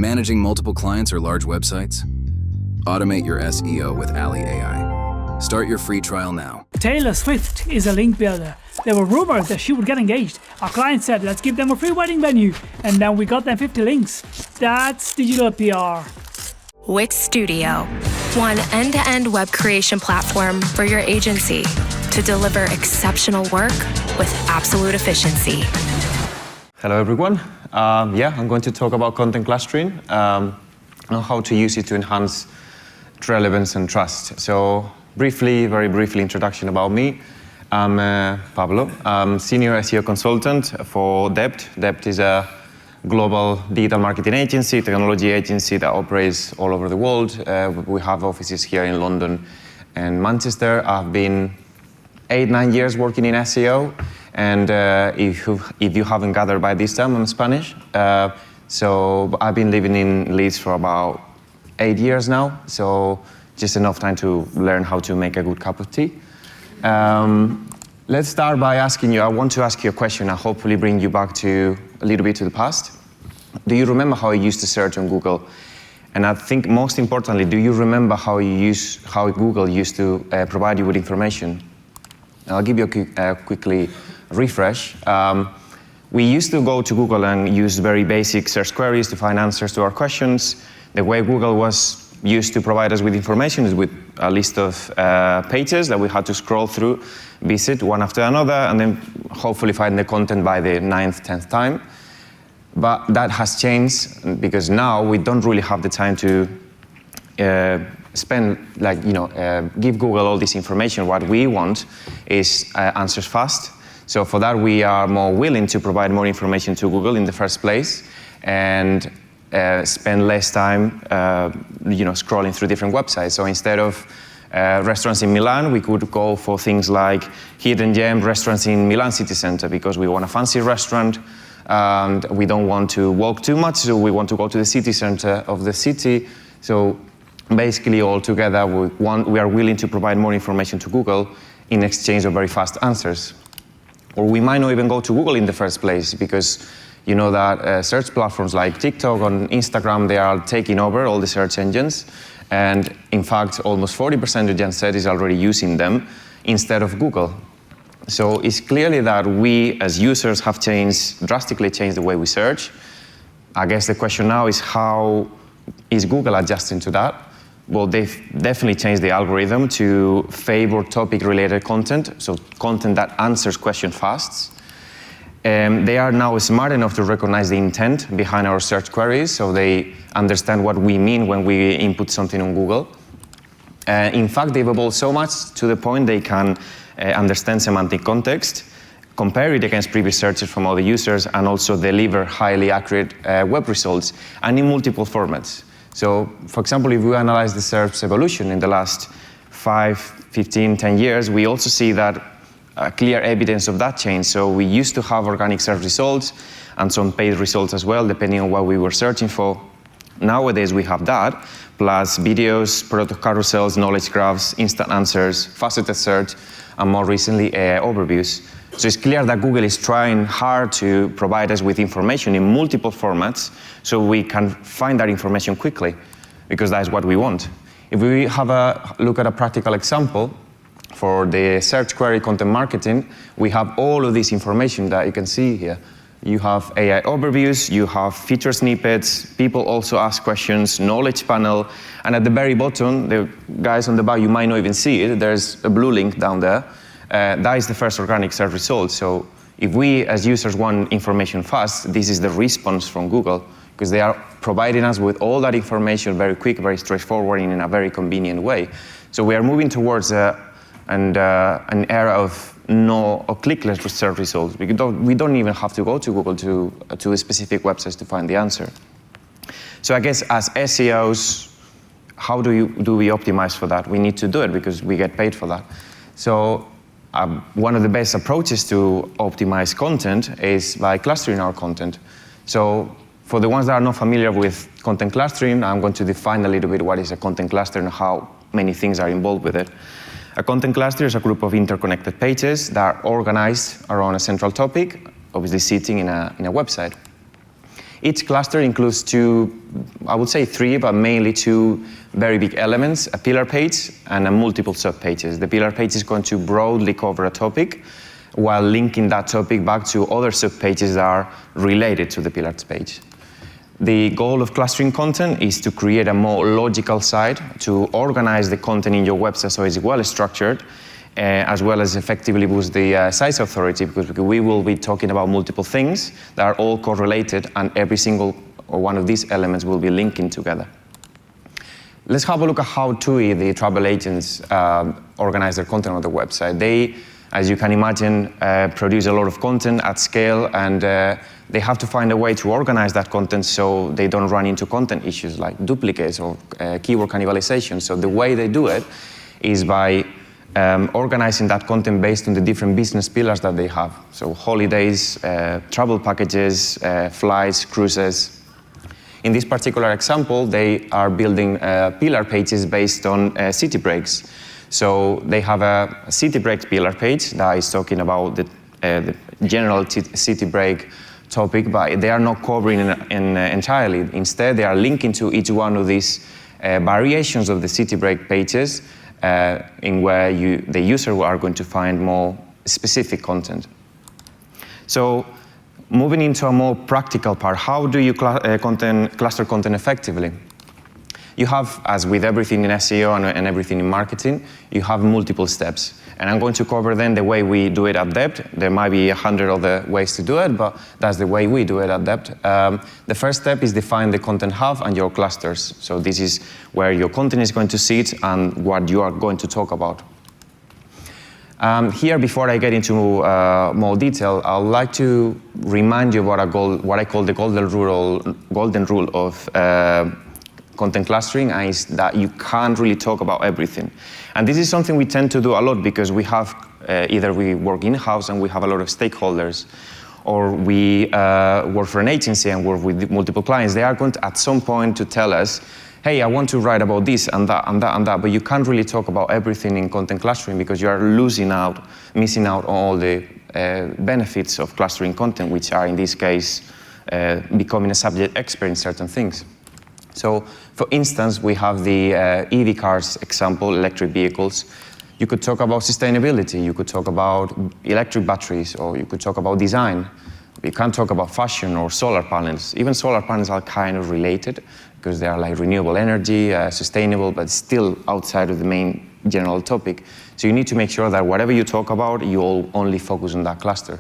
Managing multiple clients or large websites? Automate your SEO with Ali AI. Start your free trial now. Taylor Swift is a link builder. There were rumors that she would get engaged. Our client said, let's give them a free wedding venue. And then we got them 50 links. That's digital PR. Wix Studio, one end-to-end web creation platform for your agency to deliver exceptional work with absolute efficiency. Hello, everyone. I'm going to talk about content clustering and how to use it to enhance relevance and trust. So very briefly, introduction about me. I'm Pablo. I'm senior SEO consultant for Dept. Dept is a global digital marketing agency, technology agency that operates all over the world. We have offices here in London and Manchester. I've been 8-9 years working in SEO. And if you haven't gathered by this time, I'm Spanish. So I've been living in Leeds for about 8 years now. So just enough time to learn how to make a good cup of tea. Let's start by asking you, I want to ask you a question and hopefully bring you back to a little bit to the past. Do you remember how you used to search on Google? And I think most importantly, do you remember how Google used to provide you with information? I'll give you a quickly refresh. We used to go to Google and use very basic search queries to find answers to our questions. The way Google was used to provide us with information is with a list of pages that we had to scroll through, visit one after another, and then hopefully find the content by the 9th, 10th time. But that has changed because now we don't really have the time to give Google all this information. What we want is answers fast. So for that, we are more willing to provide more information to Google in the first place and spend less time scrolling through different websites. So instead of restaurants in Milan, we could go for things like hidden gem restaurants in Milan city center because we want a fancy restaurant and we don't want to walk too much, so we want to go to the city center of the city. So basically all together, we are willing to provide more information to Google in exchange of very fast answers. Or we might not even go to Google in the first place because you know that search platforms like TikTok and Instagram, they are taking over all the search engines. And in fact, almost 40% of Gen Z is already using them instead of Google. So it's clearly that we as users have drastically changed the way we search. I guess the question now is how is Google adjusting to that? Well, they've definitely changed the algorithm to favor topic-related content, so content that answers questions fast. They are now smart enough to recognize the intent behind our search queries, so they understand what we mean when we input something on Google. In fact, they've evolved so much to the point they can understand semantic context, compare it against previous searches from other users, and also deliver highly accurate web results, and in multiple formats. So, for example, if we analyze the search evolution in the last 5, 15, 10 years, we also see that clear evidence of that change. So we used to have organic search results and some paid results as well, depending on what we were searching for. Nowadays, we have that, plus videos, product carousels, knowledge graphs, instant answers, faceted search, and more recently, overviews. So it's clear that Google is trying hard to provide us with information in multiple formats so we can find that information quickly, because that's what we want. If we have a look at a practical example, for the search query content marketing, we have all of this information that you can see here. You have AI overviews, you have feature snippets, people also ask questions, knowledge panel, and at the very bottom, the guys on the back, you might not even see it, there's a blue link down there. That is the first organic search result. So if we as users want information fast, this is the response from Google, because they are providing us with all that information very quick, very straightforward, in a very convenient way. So we are moving towards an era of clickless search results. We don't even have to go to Google to specific websites to find the answer. So I guess as SEOs, how do we optimize for that? We need to do it because we get paid for that. So one of the best approaches to optimize content is by clustering our content. So for the ones that are not familiar with content clustering, I'm going to define a little bit what is a content cluster and how many things are involved with it. A content cluster is a group of interconnected pages that are organized around a central topic, obviously sitting in a website. Each cluster includes two, I would say three, but mainly two very big elements, a pillar page and a multiple sub-pages. The pillar page is going to broadly cover a topic while linking that topic back to other sub-pages that are related to the pillars page. The goal of clustering content is to create a more logical site, to organize the content in your website so it's well structured, as well as effectively boost the site's authority, because we will be talking about multiple things that are all correlated, and every single one of these elements will be linking together. Let's have a look at how TUI, the travel agents, organize their content on the website. They, as you can imagine, produce a lot of content at scale, and they have to find a way to organize that content so they don't run into content issues like duplicates or keyword cannibalization. So the way they do it is by organizing that content based on the different business pillars that they have. So holidays, travel packages, flights, cruises. In this particular example, they are building pillar pages based on city breaks. So they have a city break pillar page that is talking about the general city break topic, but they are not covering entirely. Instead, they are linking to each one of these variations of the city break pages in where the user are going to find more specific content. So moving into a more practical part, how do you cluster content effectively? You have, as with everything in SEO and everything in marketing, you have multiple steps. And I'm going to cover then the way we do it at Depth. There might be 100 other ways to do it, but that's the way we do it at Depth. The first step is define the content hub and your clusters. So this is where your content is going to sit and what you are going to talk about. Here, before I get into more detail, I would like to remind you what I call the golden rule of content clustering, is that you can't really talk about everything. And this is something we tend to do a lot because we have, either we work in-house and we have a lot of stakeholders, or we work for an agency and work with multiple clients. They are going to, at some point, to tell us, hey, I want to write about this and that and that and that, but you can't really talk about everything in content clustering because you are missing out on all the benefits of clustering content, which are, in this case, becoming a subject expert in certain things. So, for instance, we have the EV cars example, electric vehicles. You could talk about sustainability, you could talk about electric batteries, or you could talk about design. You can't talk about fashion or solar panels. Even solar panels are kind of related because they are like renewable energy, sustainable, but still outside of the main general topic. So you need to make sure that whatever you talk about, you all only focus on that cluster.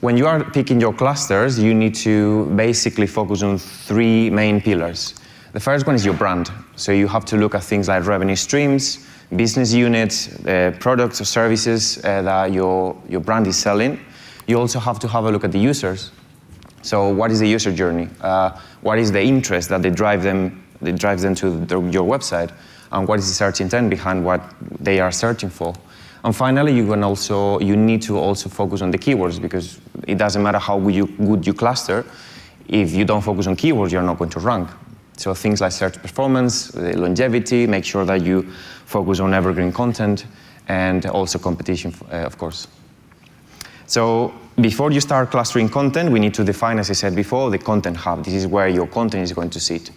When you are picking your clusters, you need to basically focus on three main pillars. The first one is your brand. So you have to look at things like revenue streams, business units, products or services that your brand is selling. You also have to have a look at the users. So what is the user journey? What is the interest that drives them to your website? And what is the search intent behind what they are searching for? And finally, you need to also focus on the keywords, because it doesn't matter how good you cluster. If you don't focus on keywords, you're not going to rank. So things like search performance, longevity, make sure that you focus on evergreen content, and also competition, of course. So before you start clustering content, we need to define, as I said before, the content hub. This is where your content is going to sit.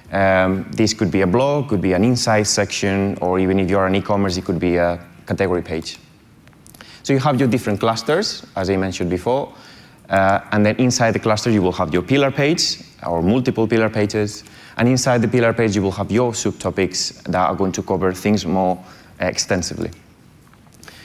This could be a blog, could be an insights section, or even if you're an e-commerce, it could be a category page. So you have your different clusters, as I mentioned before, and then inside the cluster you will have your pillar page, or multiple pillar pages, and inside the pillar page you will have your subtopics that are going to cover things more extensively.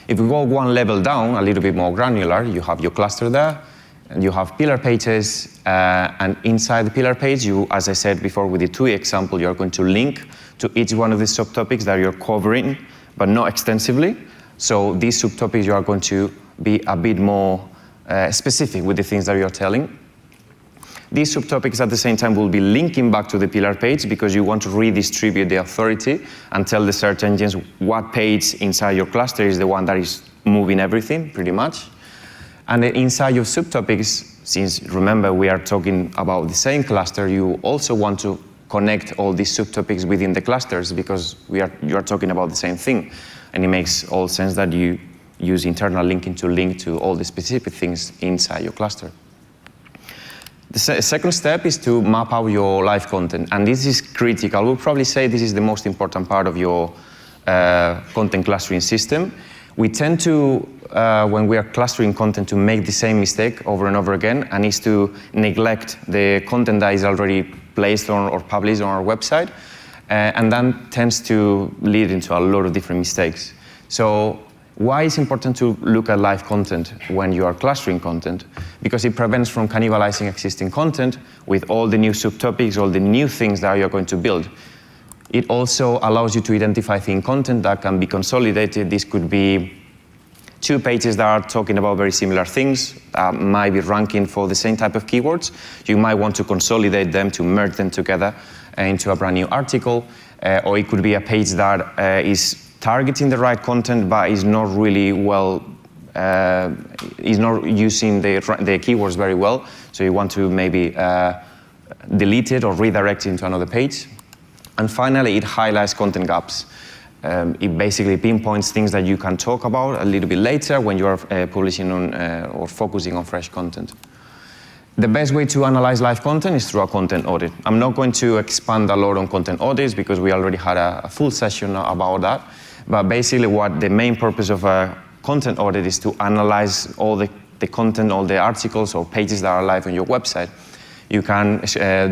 If we go one level down, a little bit more granular, you have your cluster there, and you have pillar pages, and inside the pillar page, as I said before with the TUI example, you're going to link to each one of the subtopics that you're covering, but not extensively. So these subtopics, you are going to be a bit more specific with the things that you're telling. These subtopics at the same time will be linking back to the pillar page because you want to redistribute the authority and tell the search engines what page inside your cluster is the one that is moving everything, pretty much. And then inside your subtopics, since remember we are talking about the same cluster, you also want to connect all these subtopics within the clusters because you are talking about the same thing. And it makes all sense that you use internal linking to link to all the specific things inside your cluster. The second step is to map out your live content, and this is critical. We'll probably say this is the most important part of your content clustering system. We tend to, when we are clustering content, to make the same mistake over and over again, and is to neglect the content that is already placed on or published on our website, and then tends to lead into a lot of different mistakes. So why is it important to look at live content when you are clustering content? Because it prevents from cannibalizing existing content with all the new subtopics, all the new things that you're going to build. It also allows you to identify thin content that can be consolidated. This could be 2 pages that are talking about very similar things, might be ranking for the same type of keywords. You might want to consolidate them, to merge them together into a brand new article, or it could be a page that is targeting the right content, but is not really well, is not using the keywords very well. So you want to maybe delete it or redirect it into another page. And finally, it highlights content gaps. It basically pinpoints things that you can talk about a little bit later when you are publishing on or focusing on fresh content. The best way to analyze live content is through a content audit. I'm not going to expand a lot on content audits because we already had a full session about that. But basically what the main purpose of a content audit is to analyze all the content, all the articles or pages that are live on your website. You can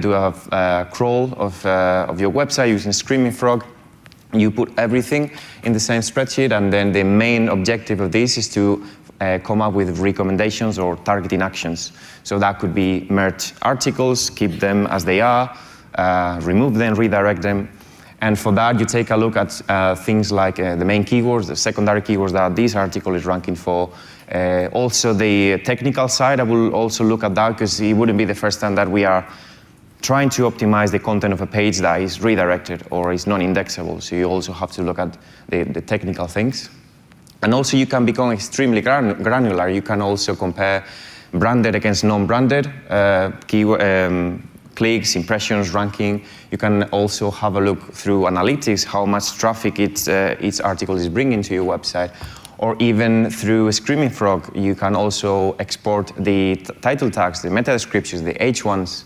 do a crawl of your website using Screaming Frog. You put everything in the same spreadsheet, and then the main objective of this is to come up with recommendations or targeting actions. So that could be merge articles, keep them as they are, remove them, redirect them. And for that, you take a look at things like the main keywords, the secondary keywords that this article is ranking for. Also the technical side, I will also look at that because it wouldn't be the first time that we are trying to optimize the content of a page that is redirected or is non-indexable. So you also have to look at the technical things. And also you can become extremely granular. You can also compare branded against non-branded clicks, impressions, ranking. You can also have a look through analytics, how much traffic each article is bringing to your website. Or even through Screaming Frog, you can also export the title tags, the meta descriptions, the H1s,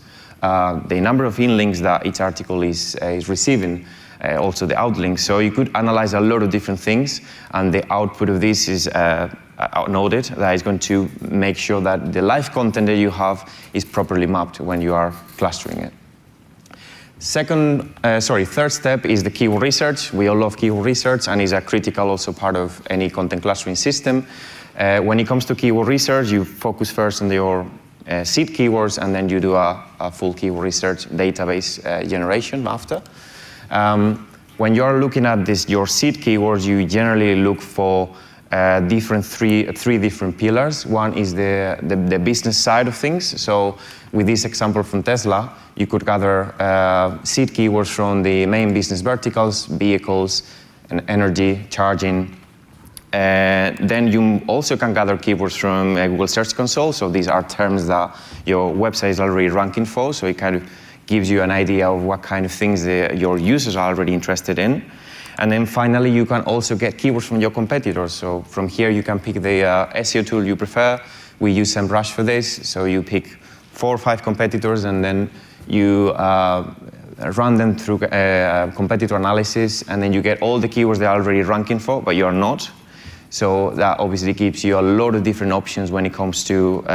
the number of in-links that each article is receiving, also the outlinks. So you could analyze a lot of different things, and the output of this is an audit that is going to make sure that the live content that you have is properly mapped when you are clustering it. Third step is the keyword research. We all love keyword research, and is a critical also part of any content clustering system. When it comes to keyword research, you focus first on your seed keywords, and then you do a full keyword research database generation after. When you're looking at your seed keywords, you generally look for three different pillars. One is the business side of things. So with this example from Tesla, you could gather seed keywords from the main business verticals, vehicles, and energy, charging. Then you also can gather keywords from Google Search Console. So these are terms that your website is already ranking for. So it kind of gives you an idea of what kind of things your users are already interested in. And then finally, you can also get keywords from your competitors. So from here, you can pick the SEO tool you prefer. We use SEMrush for this. So you pick 4 or 5 competitors, and then you run them through competitor analysis, and then you get all the keywords they're already ranking for, but you're not. So that obviously gives you a lot of different options when it comes to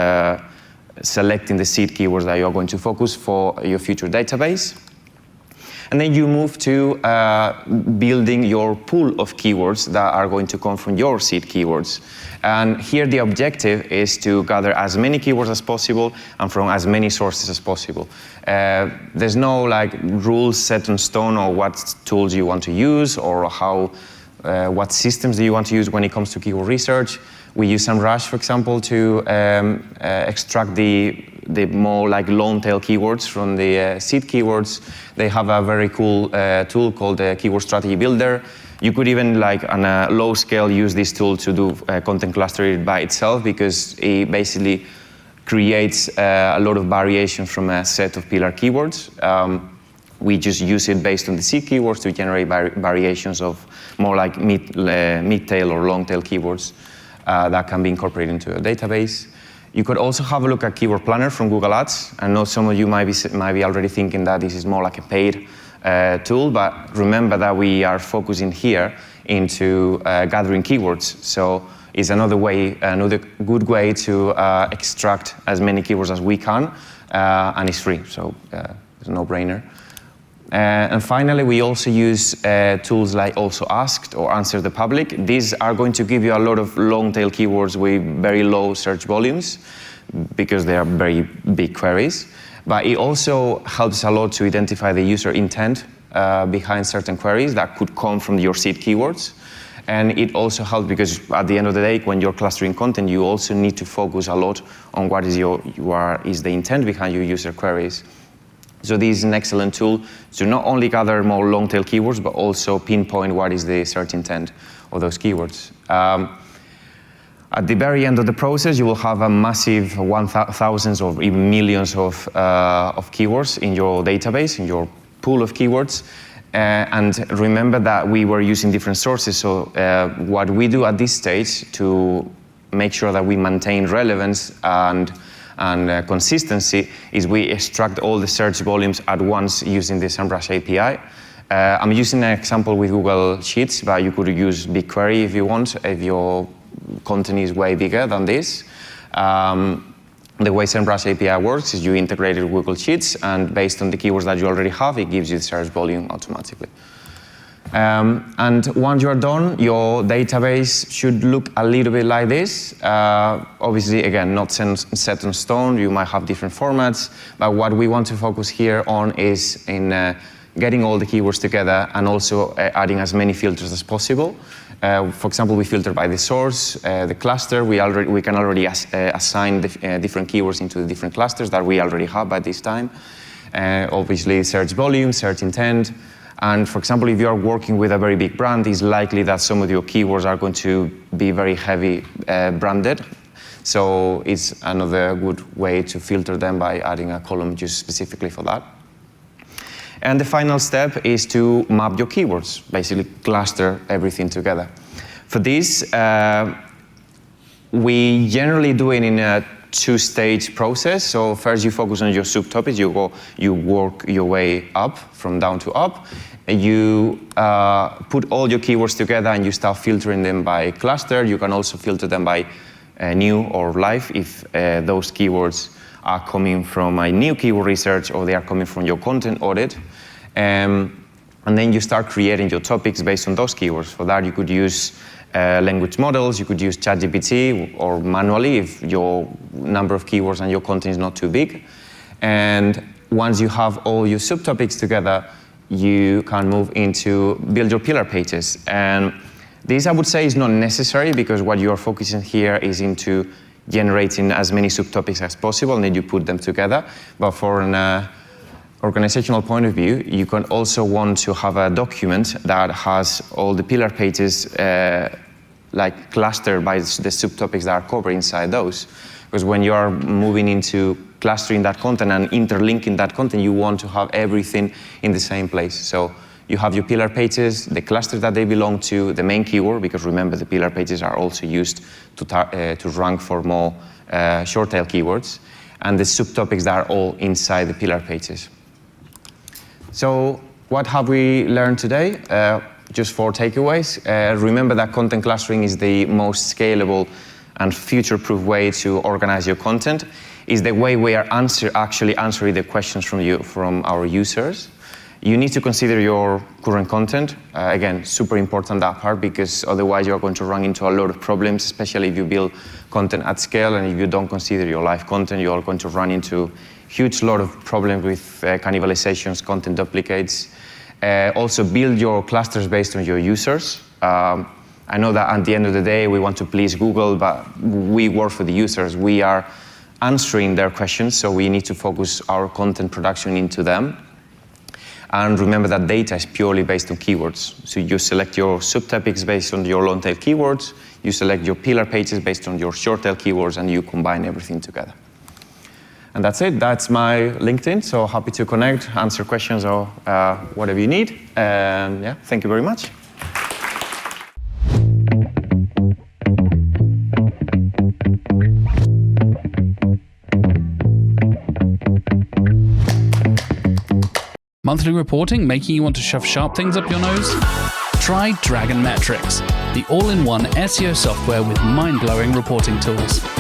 selecting the seed keywords that you're going to focus for your future database. And then you move to building your pool of keywords that are going to come from your seed keywords. And here the objective is to gather as many keywords as possible and from as many sources as possible. There's no rules set in stone or what tools you want to use or what systems do you want to use when it comes to keyword research. We use SEMrush, for example, to extract the more long tail keywords from the seed keywords. They have a very cool tool called the Keyword Strategy Builder. You could even, on a low scale, use this tool to do content clustering by itself, because it basically creates a lot of variation from a set of pillar keywords. We just use it based on the seed keywords to generate variations of more mid-tail or long-tail keywords that can be incorporated into a database. You could also have a look at Keyword Planner from Google Ads. I know some of you might be already thinking that this is more like a paid tool, but remember that we are focusing here into gathering keywords. So it's another good way to extract as many keywords as we can, and it's free, so it's a no-brainer. And finally, we also use tools like Also Asked or Answer the Public. These are going to give you a lot of long-tail keywords with very low search volumes because they are very big queries. But it also helps a lot to identify the user intent behind certain queries that could come from your seed keywords. And it also helps because at the end of the day, when you're clustering content, you also need to focus a lot on what is the intent behind your user queries. So this is an excellent tool to not only gather more long-tail keywords, but also pinpoint what is the search intent of those keywords. At the very end of the process, you will have a massive thousands or even millions of keywords in your database, in your pool of keywords. And remember that we were using different sources. So what we do at this stage to make sure that we maintain relevance and consistency is we extract all the search volumes at once using the SEMrush API. I'm using an example with Google Sheets, but you could use BigQuery if you want, if your content is way bigger than this. The way SEMrush API works is you integrate it with Google Sheets, and based on the keywords that you already have, it gives you the search volume automatically. And once you're done, your database should look a little bit like this. Obviously, again, not set in stone. You might have different formats, but what we want to focus here on is in getting all the keywords together and also adding as many filters as possible. For example, we filter by the source, the cluster. We can already assign the different keywords into the different clusters that we already have by this time. Obviously, search volume, search intent. And for example, if you are working with a very big brand, it's likely that some of your keywords are going to be very heavy branded. So it's another good way to filter them by adding a column just specifically for that. And the final step is to map your keywords, basically cluster everything together. For this, we generally do it in a two-stage process. So first you focus on your subtopics, you work your way up, from down to up. You put all your keywords together and you start filtering them by cluster. You can also filter them by new or live if those keywords are coming from a new keyword research or they are coming from your content audit. And then you start creating your topics based on those keywords. For that, you could use language models, you could use ChatGPT or manually if your number of keywords and your content is not too big. And once you have all your subtopics together, you can move into build your pillar pages. And this, I would say, is not necessary because what you are focusing here is into generating as many subtopics as possible, and then you put them together. But for an organizational point of view, you can also want to have a document that has all the pillar pages like clustered by the subtopics that are covered inside those. Because when you are moving into clustering that content and interlinking that content, you want to have everything in the same place. So you have your pillar pages, the cluster that they belong to, the main keyword, because remember the pillar pages are also used to rank for more short-tail keywords, and the subtopics that are all inside the pillar pages. So what have we learned today? Just 4 takeaways. Remember that content clustering is the most scalable and future-proof way to organize your content. Is the way we are actually answering the questions from our users. You need to consider your current content. Again, super important that part, because otherwise you're going to run into a lot of problems, especially if you build content at scale, and if you don't consider your live content, you're going to run into huge lot of problems with cannibalizations, content duplicates. Also build your clusters based on your users. I know that at the end of the day, we want to please Google, but we work for the users. We are answering their questions, so we need to focus our content production into them. And remember that data is purely based on keywords. So you select your subtopics based on your long-tail keywords, you select your pillar pages based on your short-tail keywords, and you combine everything together. And that's it. That's my LinkedIn. So happy to connect, answer questions, or whatever you need. And yeah, thank you very much. Monthly reporting making you want to shove sharp things up your nose? Try Dragon Metrics, the all-in-one SEO software with mind-blowing reporting tools.